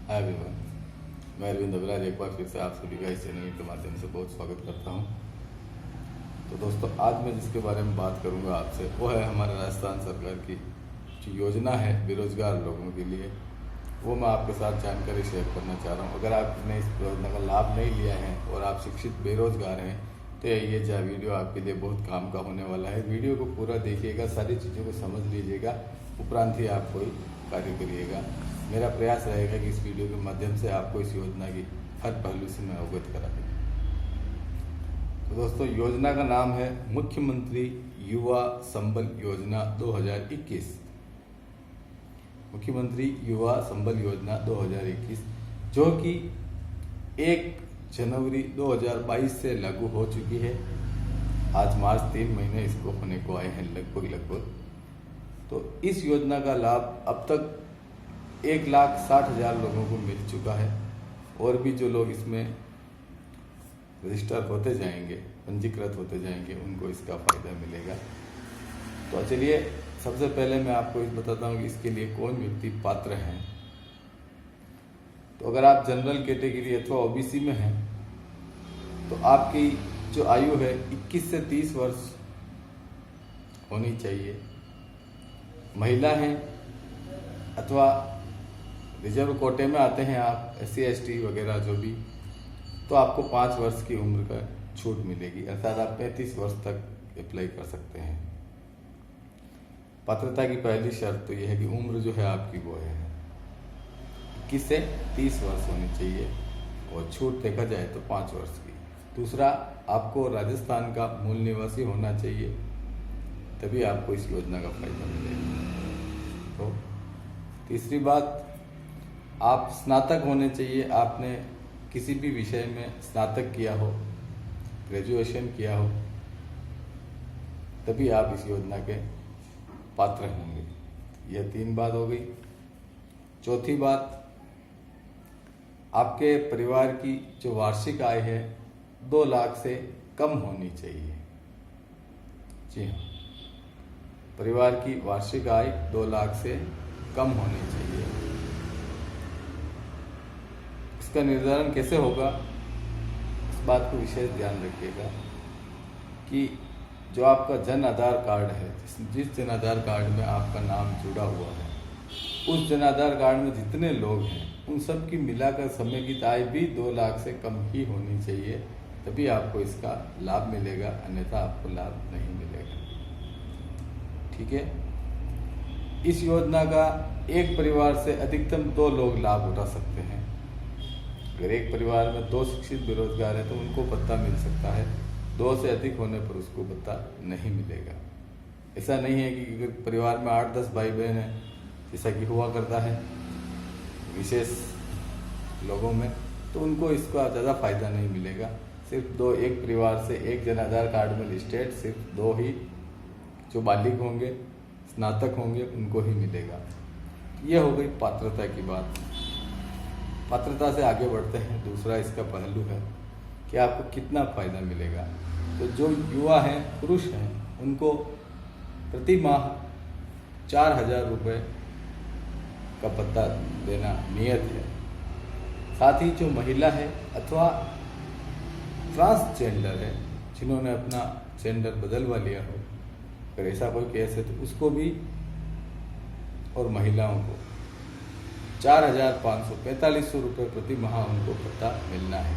Hi everyone, मैं अरविंद अबराज एक बार फिर से आप सभी का इस चैनल के माध्यम से बहुत स्वागत करता हूं। तो दोस्तों, आज मैं जिसके बारे में बात करूंगा आपसे वो है हमारे राजस्थान सरकार की जो योजना है बेरोजगार लोगों के लिए, वो मैं आपके साथ जानकारी शेयर करना चाह रहा हूँ। अगर आपने इस योजना का लाभ नहीं लिया है और आप शिक्षित बेरोजगार हैं तो ये वीडियो आपके लिए बहुत काम का होने वाला है। वीडियो को पूरा देखिएगा, सारी चीज़ों को समझ लीजिएगा, उपरांत ही आप कोई कार्य करिएगा। मेरा प्रयास रहेगा कि इस वीडियो के माध्यम से आपको इस योजना की हर पहलू से मैं अवगत करा दूँ। तो दोस्तों, योजना का नाम है मुख्यमंत्री युवा संबल योजना 2021। मुख्यमंत्री युवा संबल योजना 2021 जो कि 1 जनवरी 2022 से लागू हो चुकी है। आज मार्च 3 महीने इसको होने को आए हैं लगभग। तो इस योजना का लाभ अब तक 1,60,000 लोगों को मिल चुका है और भी जो लोग इसमें रजिस्टर होते जाएंगे, पंजीकृत होते जाएंगे, उनको इसका फायदा मिलेगा। तो चलिए, सबसे पहले मैं आपको बताता हूँ कि इसके लिए कौन व्यक्ति पात्र हैं। तो अगर आप जनरल कैटेगरी अथवा ओबीसी में हैं तो आपकी जो आयु है 21 से 30 वर्ष होनी चाहिए। महिला हैं अथवा रिजर्व कोटे में आते हैं आप, SC ST वगैरह जो भी, तो आपको 5 वर्ष की उम्र का छूट मिलेगी, अर्थात आप 35 वर्ष तक अप्लाई कर सकते हैं। पात्रता की पहली शर्त तो यह है कि उम्र जो है आपकी वो है 21 से 30 वर्ष होनी चाहिए और छूट देखा जाए तो 5 वर्ष की। दूसरा, आपको राजस्थान का मूल निवासी होना चाहिए, तभी आपको इस योजना का फायदा मिलेगा। तो तीसरी बात, आप स्नातक होने चाहिए। आपने किसी भी विषय में स्नातक किया हो, ग्रेजुएशन किया हो, तभी आप इस योजना के पात्र होंगे। यह 3 बात हो गई। चौथी बात, आपके परिवार की जो वार्षिक आय है 2 लाख से कम होनी चाहिए। जी हाँ, परिवार की वार्षिक आय 2 लाख से कम होनी चाहिए। इसका निर्धारण कैसे होगा, इस बात को विशेष ध्यान रखिएगा कि जो आपका जन आधार कार्ड है, जिस जन आधार कार्ड में आपका नाम जुड़ा हुआ है, उस जन आधार कार्ड में जितने लोग हैं उन सब की मिलाकर समेकित आय भी 2 लाख से कम ही होनी चाहिए, तभी आपको इसका लाभ मिलेगा, अन्यथा आपको लाभ नहीं मिलेगा। ठीक है। इस योजना का एक परिवार से अधिकतम 2 लोग लाभ उठा सकते हैं। अगर एक परिवार में 2 शिक्षित बेरोजगार हैं तो उनको भत्ता मिल सकता है, 2 से अधिक होने पर उसको भत्ता नहीं मिलेगा। ऐसा नहीं है कि अगर परिवार में 8-10 भाई बहन हैं, जैसा कि हुआ करता है विशेष लोगों में, तो उनको इसका ज़्यादा फायदा नहीं मिलेगा। सिर्फ 2, एक परिवार से एक जन आधार कार्ड में लिस्टेड सिर्फ 2 ही जो बालिग होंगे, स्नातक होंगे, उनको ही मिलेगा। यह हो गई पात्रता की बात। पात्रता से आगे बढ़ते हैं। दूसरा इसका पहलू है कि आपको कितना फायदा मिलेगा। तो जो युवा हैं, पुरुष हैं, उनको प्रति माह 4,000 रुपये का भत्ता देना नियत है। साथ ही जो महिला है अथवा ट्रांसजेंडर है, जिन्होंने अपना जेंडर बदलवा लिया हो, अगर ऐसा कोई केस है तो उसको भी, और महिलाओं को 4,545 रुपये प्रति माह उनको भत्ता मिलना है।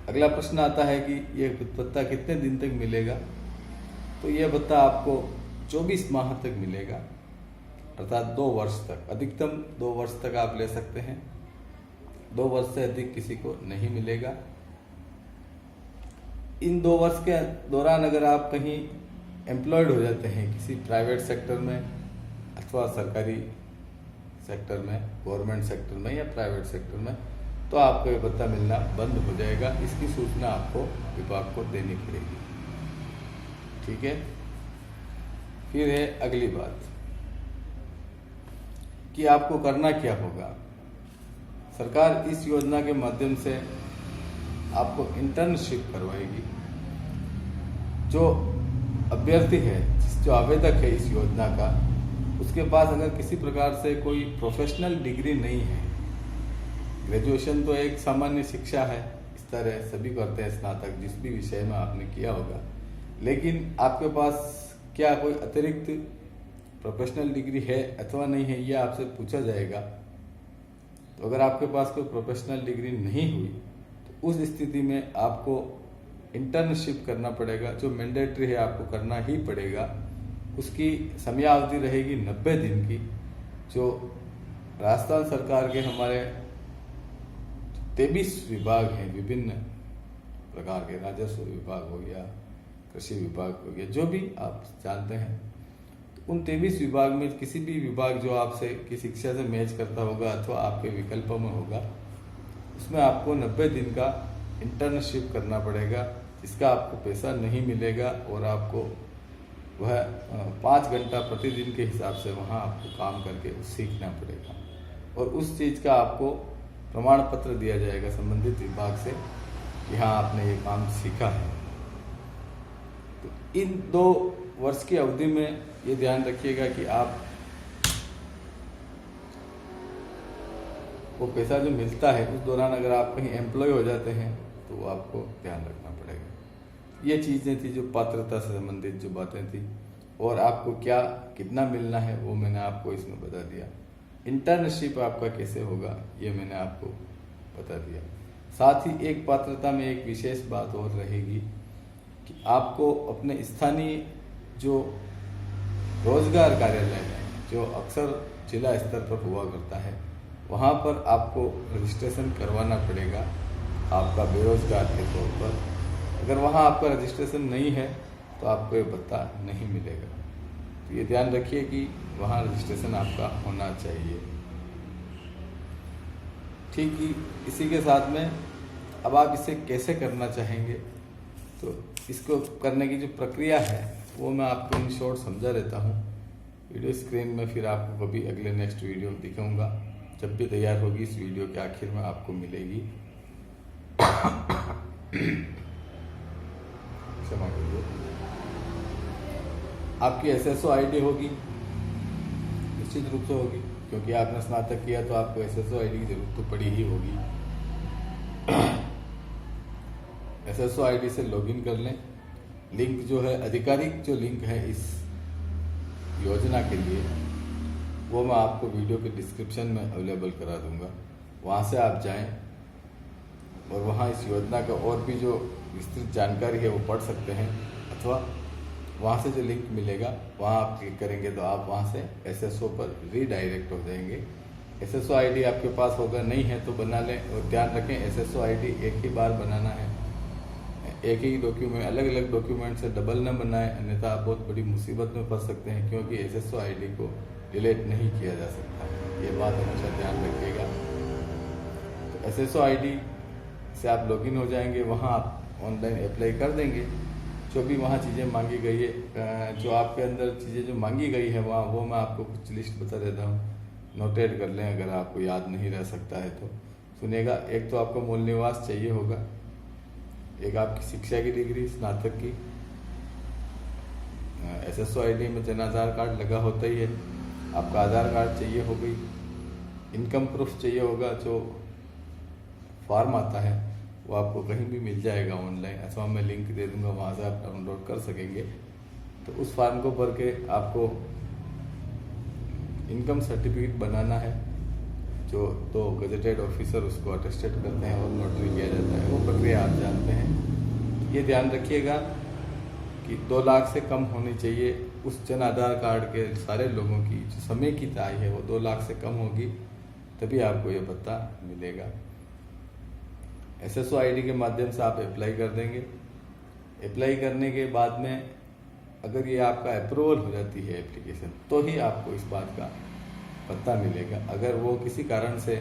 अगला प्रश्न आता है कि यह भत्ता कितने दिन तक मिलेगा। तो यह भत्ता आपको 24 माह तक मिलेगा, अर्थात 2 वर्ष तक, अधिकतम 2 वर्ष तक आप ले सकते हैं। 2 वर्ष से अधिक किसी को नहीं मिलेगा। इन 2 वर्ष के दौरान अगर आप कहीं एम्प्लॉयड हो जाते हैं किसी प्राइवेट सेक्टर में अथवा सरकारी सेक्टर में, गवर्नमेंट सेक्टर में या प्राइवेट सेक्टर में, तो आपको ये भत्ता मिलना बंद हो जाएगा। इसकी सूचना आपको विभाग को देनी पड़ेगी। ठीक है। फिर है अगली बात कि आपको करना क्या होगा। सरकार इस योजना के माध्यम से आपको इंटर्नशिप करवाएगी। जो अभ्यर्थी है, जो आवेदक है इस योजना का, उसके पास अगर किसी प्रकार से कोई प्रोफेशनल डिग्री नहीं है ग्रेजुएशन तो एक सामान्य शिक्षा है, इस तरह सभी करते हैं स्नातक जिस भी विषय में आपने किया होगा। लेकिन आपके पास क्या कोई अतिरिक्त प्रोफेशनल डिग्री है अथवा नहीं है, यह आपसे पूछा जाएगा। तो अगर आपके पास कोई प्रोफेशनल डिग्री नहीं हुई तो उस स्थिति में आपको इंटर्नशिप करना पड़ेगा, जो मैंडेटरी है, आपको करना ही पड़ेगा। उसकी समयावधि रहेगी 90 दिन की। जो राजस्थान सरकार के हमारे 23 विभाग हैं, विभिन्न प्रकार के, राजस्व विभाग हो गया, कृषि विभाग हो गया, जो भी आप जानते हैं, तो उन 23 विभाग में किसी भी विभाग जो आपसे की शिक्षा से मैच करता होगा अथवा आपके विकल्पों में होगा, उसमें आपको 90 दिन का इंटर्नशिप करना पड़ेगा, जिसका आपको पैसा नहीं मिलेगा और आपको वह 5 घंटा प्रतिदिन के हिसाब से वहाँ आपको काम करके सीखना पड़ेगा और उस चीज़ का आपको प्रमाण पत्र दिया जाएगा संबंधित विभाग से कि हाँ आपने ये काम सीखा है। तो इन 2 वर्ष की अवधि में ये ध्यान रखिएगा कि आप वो पैसा जो मिलता है उस दौरान अगर आप कहीं एम्प्लॉय हो जाते हैं तो वो आपको ध्यान रखना पड़ेगा। ये चीज़ें थी जो पात्रता से संबंधित जो बातें थी, और आपको क्या कितना मिलना है वो मैंने आपको इसमें बता दिया। इंटर्नशिप आपका कैसे होगा ये मैंने आपको बता दिया। साथ ही एक पात्रता में एक विशेष बात और रहेगी कि आपको अपने स्थानीय जो रोजगार कार्यालय है, जो अक्सर जिला स्तर पर हुआ करता है, वहाँ पर आपको रजिस्ट्रेशन करवाना पड़ेगा आपका बेरोजगार के तौर पर। अगर वहाँ आपका रजिस्ट्रेशन नहीं है तो आपको ये भत्ता नहीं मिलेगा। तो ये ध्यान रखिए कि वहाँ रजिस्ट्रेशन आपका होना चाहिए। ठीक ही इसी के साथ में अब आप इसे कैसे करना चाहेंगे, तो इसको करने की जो प्रक्रिया है वो मैं आपको इन शॉर्ट समझा देता हूँ। वीडियो स्क्रीन में फिर आपको कभी अगले नेक्स्ट वीडियो दिखाऊंगा, जब भी तैयार होगी इस वीडियो के आखिर में आपको मिलेगी। क्षमा करिए। आपकी SSO ID होगी, निश्चित रूप से होगी, क्योंकि आपने स्नातक किया तो आपको SSO ID की जरूरत तो पड़ी ही होगी। SSO ID से लॉगिन कर लें। लिंक जो है, आधिकारिक जो लिंक है इस योजना के लिए, वो मैं आपको वीडियो के डिस्क्रिप्शन में अवेलेबल करा दूंगा। वहाँ से आप जाएं और वहाँ इस योजना का और भी जो विस्तृत जानकारी है वो पढ़ सकते हैं, अथवा वहाँ से जो लिंक मिलेगा वहाँ आप क्लिक करेंगे तो आप वहाँ से SSO पर रीडायरेक्ट हो जाएंगे। SSO ID आपके पास होगा, नहीं है तो बना लें। और ध्यान रखें SSO ID एक ही बार बनाना है, एक ही डॉक्यूमेंट, अलग अलग डॉक्यूमेंट से डबल न बनाएं, अन्यथा आप बहुत बड़ी मुसीबत में फंस सकते हैं, क्योंकि SSO ID को डिलीट नहीं किया जा सकता। ये बात हमेशा ध्यान रखिएगा। तो SSO ID से आप लॉगिन हो जाएंगे, वहाँ आप ऑनलाइन अप्लाई कर देंगे। जो भी वहाँ चीज़ें मांगी गई है, जो आपके अंदर चीज़ें जो मांगी गई है वहाँ, वो मैं आपको कुछ लिस्ट बता देता हूँ, नोटेट कर लें अगर आपको याद नहीं रह सकता है तो। सुनिएगा, एक तो आपको मूल निवास चाहिए होगा, एक आपकी शिक्षा की डिग्री स्नातक की, SSO ID में जन आधार कार्ड लगा होता ही है, आपका आधार कार्ड चाहिए हो गई, इनकम प्रूफ चाहिए होगा, जो फॉर्म आता है वो आपको कहीं भी मिल जाएगा ऑनलाइन, अथवा मैं लिंक दे दूंगा, वहाँ से आप डाउनलोड कर सकेंगे। तो उस फॉर्म को भर के आपको इनकम सर्टिफिकेट बनाना है, जो तो गजेटेड ऑफिसर उसको अटेस्टेड करते हैं और नोटरी किया जाता है। वो प्रक्रिया आप जानते हैं। ये ध्यान रखिएगा कि 2 लाख से कम होनी चाहिए उस जन आधार कार्ड के सारे लोगों की जो समय की आय है वो 2 लाख से कम होगी, तभी आपको ये भत्ता मिलेगा। SSO ID के माध्यम से आप अप्लाई कर देंगे। अप्लाई करने के बाद में अगर ये आपका अप्रूवल हो जाती है एप्लीकेशन, तो ही आपको इस बात का भत्ता मिलेगा। अगर वो किसी कारण से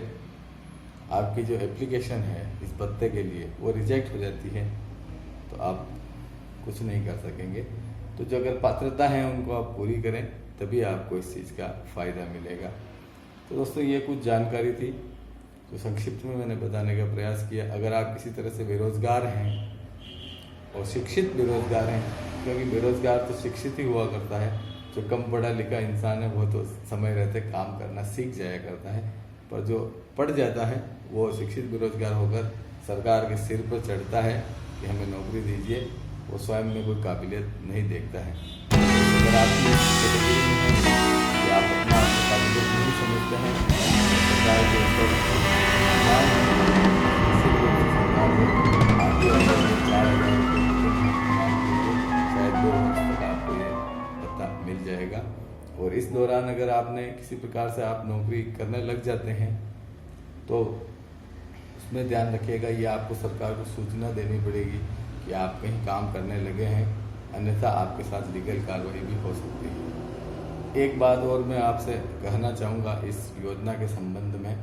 आपकी जो एप्लीकेशन है इस भत्ते के लिए वो रिजेक्ट हो जाती है तो आप कुछ नहीं कर सकेंगे। तो जो अगर पात्रता है उनको आप पूरी करें, तभी आपको इस चीज़ का फ़ायदा मिलेगा। तो दोस्तों, ये कुछ जानकारी थी जो संक्षिप्त में मैंने बताने का प्रयास किया। अगर आप किसी तरह से बेरोजगार हैं और शिक्षित बेरोजगार हैं, क्योंकि बेरोजगार तो शिक्षित ही हुआ करता है, जो कम पढ़ा लिखा इंसान है वो तो समय रहते काम करना सीख जाया करता है। पर जो पढ़ जाता है वो शिक्षित बेरोजगार होकर सरकार के सिर पर चढ़ता है कि हमें नौकरी दीजिए, वो स्वयं में कोई काबिलियत नहीं देखता है। अगर आपकी कैटेगरी में है कि आप अपना काबिलियत नहीं समझते हैं, सरकार के ऊपर शायद 2 वर्ष तक आपको ये भत्ता मिल जाएगा। और इस दौरान अगर आपने किसी प्रकार से आप नौकरी करने लग जाते हैं तो उसमें ध्यान रखिएगा, ये आपको सरकार को सूचना देनी पड़ेगी कि आप कहीं काम करने लगे हैं, अन्यथा आपके साथ लीगल कार्रवाई भी हो सकती है। एक बात और मैं आपसे कहना चाहूँगा इस योजना के संबंध में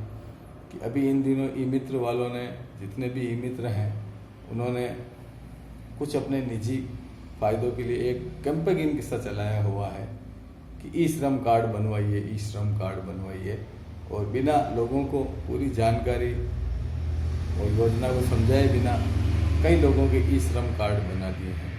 कि अभी इन दिनों ई मित्र वालों ने, जितने भी ई मित्र हैं, उन्होंने कुछ अपने निजी फायदों के लिए एक कैंपेन किस्सा चलाया हुआ है कि ई श्रम कार्ड बनवाइए, ई श्रम कार्ड बनवाइए, और बिना लोगों को पूरी जानकारी और योजना को समझाए बिना कई लोगों के ई श्रम कार्ड बना दिए हैं।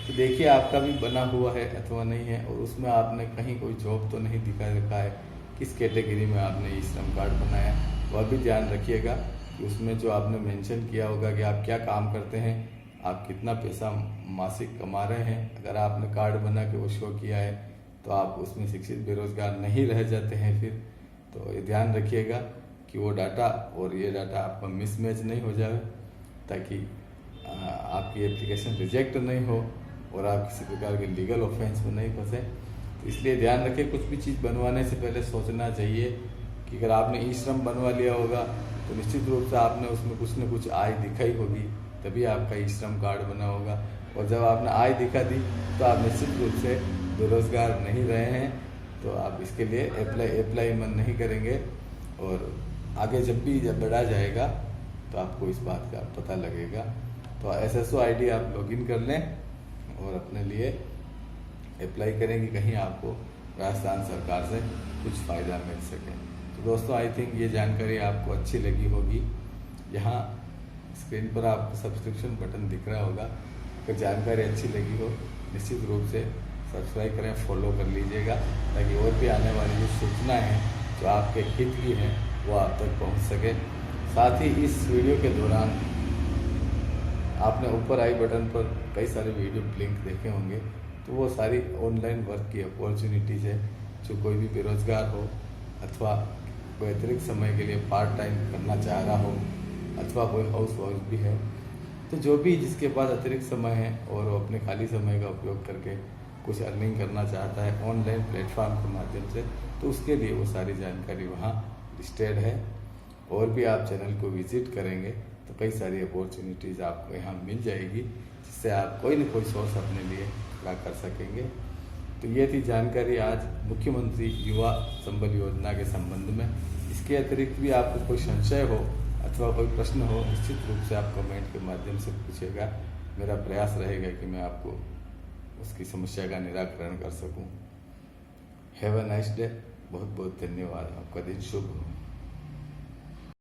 तो देखिए आपका भी बना हुआ है अथवा नहीं है, और उसमें आपने कहीं कोई जॉब तो नहीं दिखा रखा है, किस कैटेगरी में आपने ई श्रम कार्ड बनाया वह भी ध्यान रखिएगा कि उसमें जो आपने मेंशन किया होगा कि आप क्या काम करते हैं, आप कितना पैसा मासिक कमा रहे हैं। अगर आपने कार्ड बना के वो शो किया है तो आप उसमें शिक्षित बेरोजगार नहीं रह जाते हैं फिर। तो ये ध्यान रखिएगा कि वो डाटा और ये डाटा आपका मिसमैच नहीं हो जाए, ताकि आपकी एप्लीकेशन रिजेक्ट नहीं हो और आप किसी प्रकार के लीगल ऑफेंस में नहीं फंसे। तो इसलिए ध्यान रखें, कुछ भी चीज़ बनवाने से पहले सोचना चाहिए कि अगर आपने ई श्रम बनवा लिया होगा तो निश्चित रूप से आपने उसमें कुछ न कुछ आय दिखाई होगी, तभी आपका ई श्रम कार्ड बना होगा। और जब आपने आय दिखा दी तो आप निश्चित रूप से बेरोजगार नहीं रहे हैं, तो आप इसके लिए अप्लाई मन नहीं करेंगे। और आगे जब बढ़ा जाएगा तो आपको इस बात का पता लगेगा। तो SSO ID आप लॉगिन कर लें और अपने लिए अप्लाई करें कि कहीं आपको राजस्थान सरकार से कुछ फ़ायदा मिल सके। तो दोस्तों, आई थिंक ये जानकारी आपको अच्छी लगी होगी। यहाँ स्क्रीन पर आपको सब्सक्रिप्शन बटन दिख रहा होगा, अगर जानकारी अच्छी लगी हो निश्चित रूप से सब्सक्राइब करें, फॉलो कर लीजिएगा, ताकि और भी आने वाली जो सूचनाएँ हैं जो आपके हित की हैं वो आप तक पहुंच सके। साथ ही इस वीडियो के दौरान आपने ऊपर आई बटन पर कई सारे वीडियो लिंक देखे होंगे, तो वो सारी ऑनलाइन वर्क की अपॉर्चुनिटीज़ है। जो कोई भी बेरोजगार हो अथवा कोई अतिरिक्त समय के लिए पार्ट टाइम करना चाह रहा हो अथवा कोई हाउस वाइफ भी है, तो जो भी जिसके पास अतिरिक्त समय है और वो अपने खाली समय का उपयोग करके कुछ अर्निंग करना चाहता है ऑनलाइन प्लेटफॉर्म के माध्यम से, तो उसके लिए वो सारी जानकारी वहाँ लिस्टेड है। और भी आप चैनल को विजिट करेंगे तो कई सारी अपॉर्चुनिटीज़ आपको यहाँ मिल जाएगी, जिससे आप कोई न कोई सोर्स अपने लिए खड़ा कर सकेंगे। तो ये थी जानकारी आज मुख्यमंत्री युवा संबल योजना के संबंध में। इसके अतिरिक्त भी आपको कोई संशय हो अथवा कोई प्रश्न हो, निश्चित रूप से आप कमेंट के माध्यम से पूछेगा। मेरा प्रयास रहेगा कि मैं आपको उसकी समस्या का निराकरण कर सकूं। Have a nice day. बहुत बहुत धन्यवाद। आपका दिन शुभ हो।